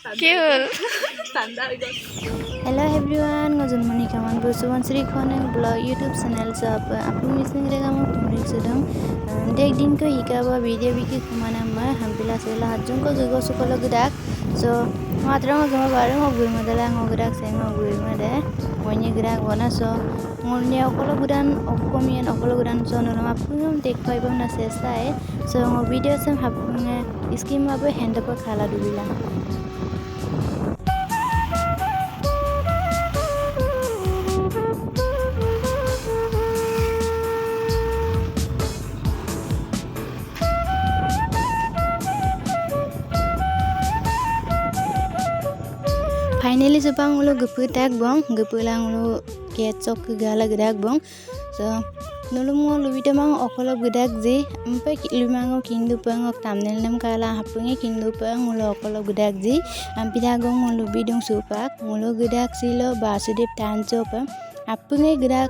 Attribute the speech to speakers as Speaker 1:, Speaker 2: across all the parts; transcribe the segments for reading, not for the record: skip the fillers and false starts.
Speaker 1: Hello everyone, ngajun mani kaman bersuwan Sri Khoneng blog YouTube channel sa apu mising rega mo tumrik sedang dek din ko hikaba video biki kumana ma hampila sela hajung ko gugo sukolo gudak so matra mo gama bareng ogul madala ngogudak seng ogul made wonye gudak wona so ngurnya okolo gudan okkomian okolo gudan so nolam apu ngam dek paibam na sesai so ngo video sam hapunga skim abu hand up khala dubila Finally sepang ulo gepu tag bong gepu lang ulo kecok gala gedak bong so nulungo lubita mang okolo gedak je empe lumango kindu pang ok tamnel nam kala hapunge kindu pang ulo okolo gedak je ampida gong ulo bidung supak ulo gedak silo Basudeb tancho pang hapunge gedak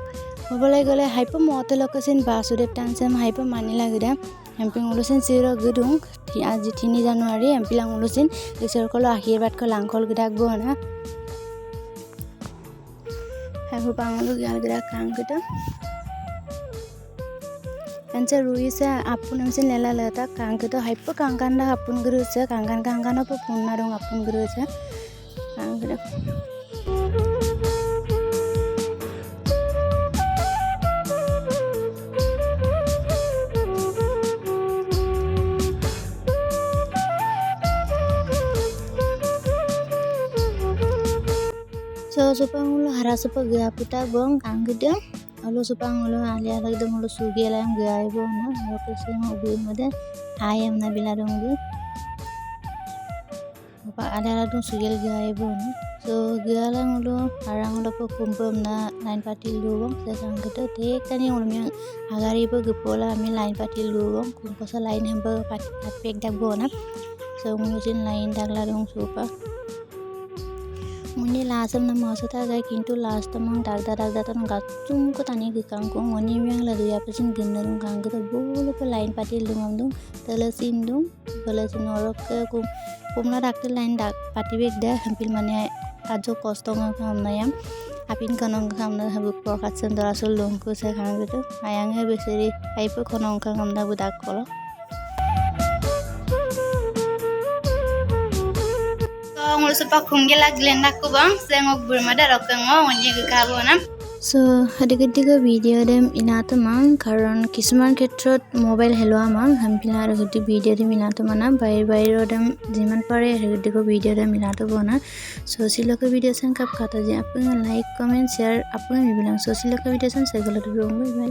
Speaker 1: obole gole hypo motolokasin Basudeb tansam hypo manila gedak Hamping ulusin siro gedung aji 3 Januari hampilang ulusin isor kolo akhirbat ko langkol gedak bona hapu pangulu gal gedak kang geda ancha ruisa apun amsin lela lata kang geda hypo kangkanda apun gerusa kangkan apa punna dong apun gerusa kang geda So supang ulo hara supa gaya puta bong kang gede ulo supang ulo alia lagde ulo sugela yang gaya bong na ulo kesing ubi made ayam na bila dong ubi apa alia lagde sugel gaya bong so gaya lang ulo harang ulo po kumpul na line patil lu bong so kang gede dek tani ulo yang agari po gepola ami line patil lu bong kumpul sa line hemba pek dak bong na so ngusin line dak la dong supa Muni lasam na masuta gay kintu last tamang dagda tan gacung ko tani gikang ko muni yang la duya pasin gendeng kang ko bulu ko line patil dum amdum telesin dum telesin orok ko kumna dakte line dak pati bek da hampil mane ajo kostong kam nayam apin kanong kam na habuk prokat sendara sulung ko se kang ko ayang he beseri aipo kanong kam na budak kolo ngul sepak kunggela glenda ko bang sengok burmada rokengo onye gakabona so hadiga video dem inata mang karon kisman khetrot mobile helwa mang hampila ar gudi video dem inata mana bai ro dem jiman pare hadiga video dem inata bona so silaka video sang kap khata je apun like comment share apun mi bilang so silaka video sang segala dong bye